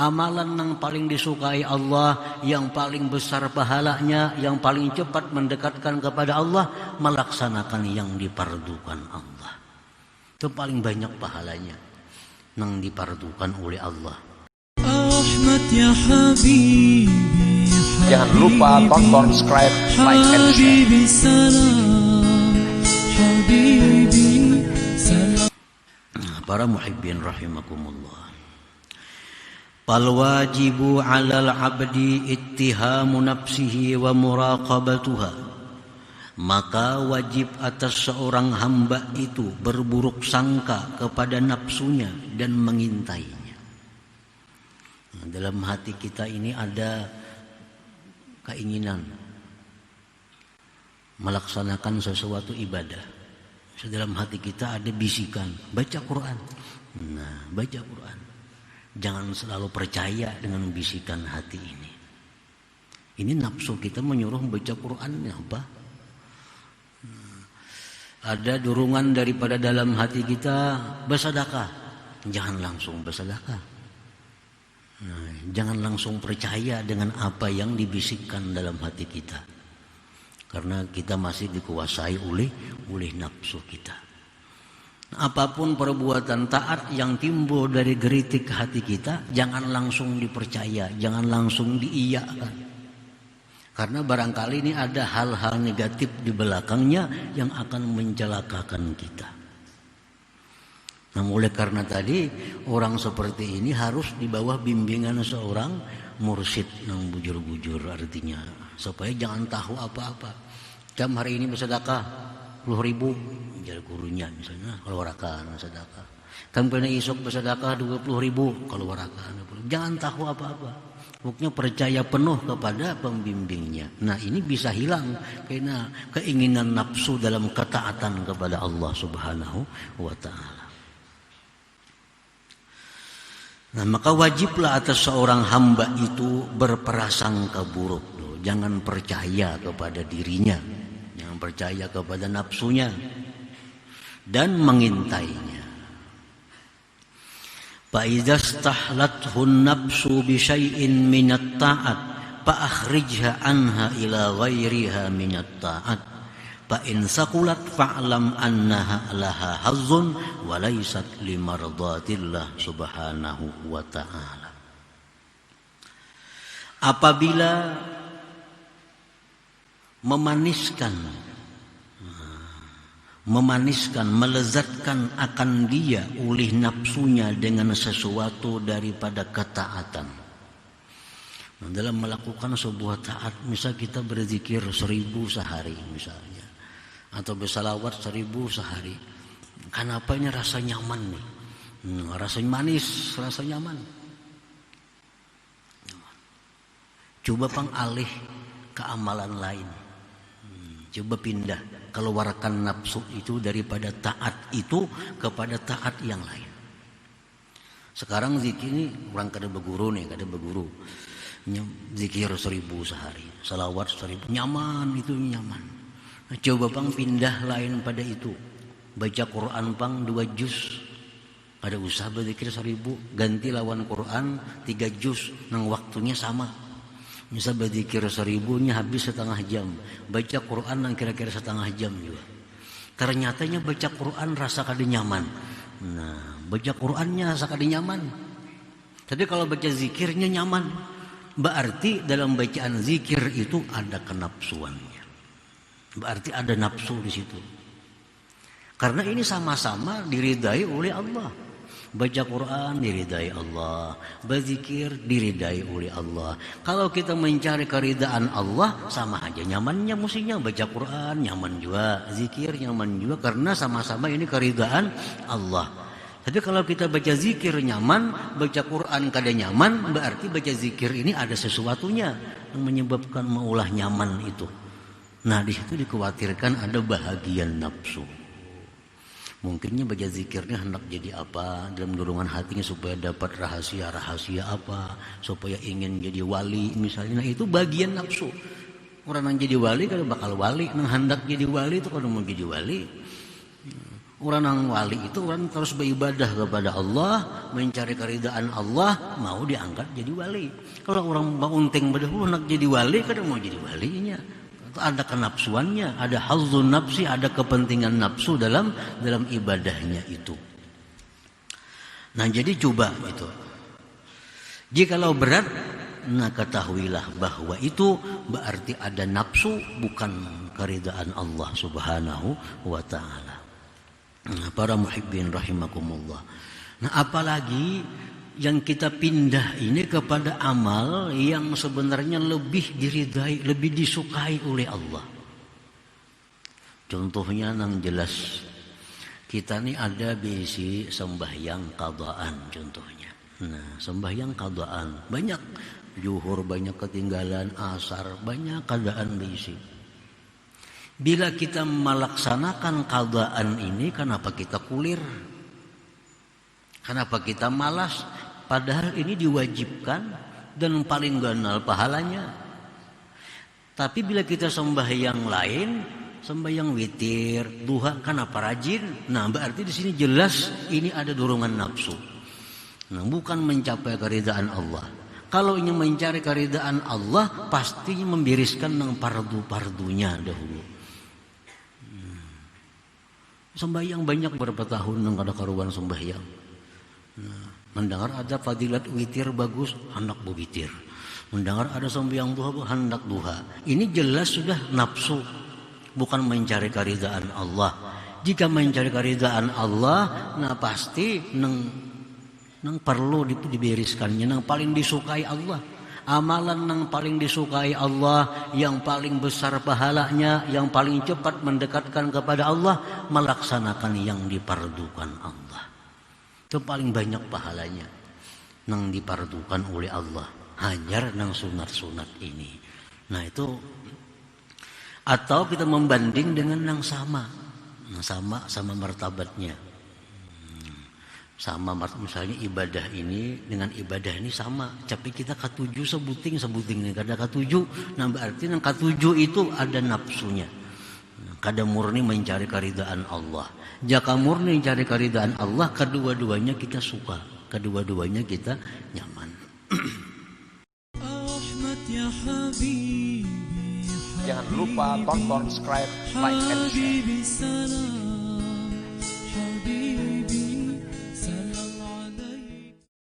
Amalan yang paling disukai Allah, yang paling besar pahalanya, yang paling cepat mendekatkan kepada Allah, melaksanakan yang dipardukan Allah. Itu paling banyak pahalanya yang dipardukan oleh Allah. Jangan lupa tonton, subscribe, like, and share. Para muhibbin rahimakumullah. Fal wajibu 'alal 'abdi ittihamu nafsihi wa muraqabatuha. Maka wajib atas seorang hamba itu berburuk sangka kepada nafsunya dan mengintainya. Dalam hati kita ini ada keinginan melaksanakan sesuatu ibadah. Dalam hati kita ada bisikan, baca Quran. Nah, baca Quran. Jangan selalu percaya dengan bisikan hati ini. Ini nafsu kita menyuruh baca Quran, apa? Ada dorongan daripada dalam hati kita bersedekah. Jangan langsung bersedekah. Nah, jangan langsung percaya dengan apa yang dibisikkan dalam hati kita. Karena kita masih dikuasai oleh nafsu kita. Apapun perbuatan taat yang timbul dari geritik hati kita, jangan langsung dipercaya, jangan langsung diiyakan. Karena barangkali ini ada hal-hal negatif di belakangnya yang akan mencelakakan kita. Nah, oleh karena tadi orang seperti ini harus di bawah bimbingan seorang mursyid yang bujur-bujur, artinya supaya jangan tahu apa-apa. Jam hari ini bersedekah 10.000, jadi gurunya misalnya kalau warakan sedekah. Tampilnya isuk bersedekah 20.000 kalau warakan. Jangan tahu apa-apa. Pokoknya percaya penuh kepada pembimbingnya. Nah, ini bisa hilang karena keinginan nafsu dalam ketaatan kepada Allah Subhanahu wa taala. Nah, maka wajiblah atas seorang hamba itu berprasangka buruk. Jangan percaya kepada dirinya, jangan percaya kepada nafsunya, dan mengintainya. Fa idza stahlathu an-nafsu bi syai'in min at-ta'at fa akhrijha anha ila ghairiha min at-ta'at. Fa in saqulat fa'lam annaha laha hazzun wa laysat limardatillah subhanahu wa ta'ala. Apabila memaniskan, melezatkan akan dia oleh nafsunya dengan sesuatu daripada ketaatan. Nah, dalam melakukan sebuah taat, misal kita berzikir 1000 sehari misalnya, atau bersalawat 1000 sehari. Kenapa ini rasa nyaman nih? Rasa manis, rasa nyaman. Coba alih ke amalan lain. Coba pindah, keluarkan nafsu itu daripada taat itu kepada taat yang lain. Sekarang zikir ini orang kada berguru nih, kada berguru. Zikir 1000 sehari, salawat 1000, nyaman itu nyaman. Nah, coba pindah lain pada itu. Baca Quran 2 juz. Ada usah berzikir 1000, ganti lawan Quran 3 juz, nang waktunya sama. Misal berzikir 1000-nya habis setengah jam, baca Quran yang kira-kira setengah jam juga. Ternyatanya baca Quran rasa kada nyaman. Nah, baca Qurannya rasa kada nyaman. Tapi kalau baca zikirnya nyaman, berarti dalam bacaan zikir itu ada kenapsuannya. Berarti ada nafsu di situ. Karena ini sama-sama diridai oleh Allah. Baca Quran diridai Allah, berzikir diridai oleh Allah. Kalau kita mencari keridaan Allah, sama aja nyamannya mestinya. Baca Quran nyaman juga, zikir nyaman juga, karena sama-sama ini keridaan Allah. Tapi kalau kita baca zikir nyaman, baca Quran kada nyaman, berarti baca zikir ini ada sesuatunya yang menyebabkan maulah nyaman itu. Nah, di situ dikhawatirkan ada bahagian nafsu. Mungkinnya baca zikirnya hendak jadi apa, dalam dorongan hatinya supaya dapat rahasia-rahasia apa, supaya ingin jadi wali misalnya. Nah, itu bagian nafsu. Orang yang jadi wali kalau bakal wali, yang hendak jadi wali itu kalau mau jadi wali. Orang yang wali itu orang terus beribadah kepada Allah, mencari keridaan Allah, mau diangkat jadi wali. Kalau orang unting berdahulu nak jadi wali, kadang mau jadi walinya. Ada kenapsuannya, ada hazzun nafsi, ada kepentingan nafsu dalam ibadahnya itu. Nah jadi coba itu. Jikalau berat, nah ketahuilah bahwa itu berarti ada nafsu, bukan keridaan Allah Subhanahu wa ta'ala. Nah, para muhibbin rahimakumullah. Nah apalagi yang kita pindah ini kepada amal yang sebenarnya lebih diridai, lebih disukai oleh Allah. Contohnya yang jelas, kita ini ada bisi sembahyang qadaan contohnya. Nah sembahyang qadaan banyak, zuhur banyak ketinggalan, asar banyak keadaan bisi. Bila kita melaksanakan qadaan ini, kenapa kita kulir? Kenapa kita malas? Padahal ini diwajibkan dan paling ganal pahalanya. Tapi bila kita sembahyang lain, sembahyang witir, duha, kenapa rajin? Nah, berarti di sini jelas ini ada dorongan nafsu. Nah, bukan mencapai keridaan Allah. Kalau ingin mencari keridaan Allah, pastinya membiriskan yang pardu-pardunya dahulu. Sembahyang banyak berapa tahun nang kada karuan sembahyang. Nah, mendengar ada fadilat witir bagus, hendak berwitir. Mendengar ada sembahyang duha, hendak duha. Ini jelas sudah nafsu, bukan mencari keridaan Allah. Jika mencari keridaan Allah, nah pasti nang perlu dibereskannya, nang paling disukai Allah. Amalan yang paling disukai Allah, yang paling besar pahalanya, yang paling cepat mendekatkan kepada Allah, melaksanakan yang dipardukan Allah. Itu paling banyak pahalanya yang dipardukan oleh Allah. Hajar yang sunat-sunat ini. Nah itu, atau kita membanding dengan yang sama, sama martabatnya. Sama misalnya ibadah ini dengan ibadah ini sama, tapi kita katuju sebuting nih, kada katuju, nah berarti yang katuju itu ada nafsunya, kada murni mencari keridaan Allah. Jika murni mencari keridaan Allah, kedua-duanya kita suka, kedua-duanya kita nyaman. Jangan lupa tonton, subscribe, like, and share.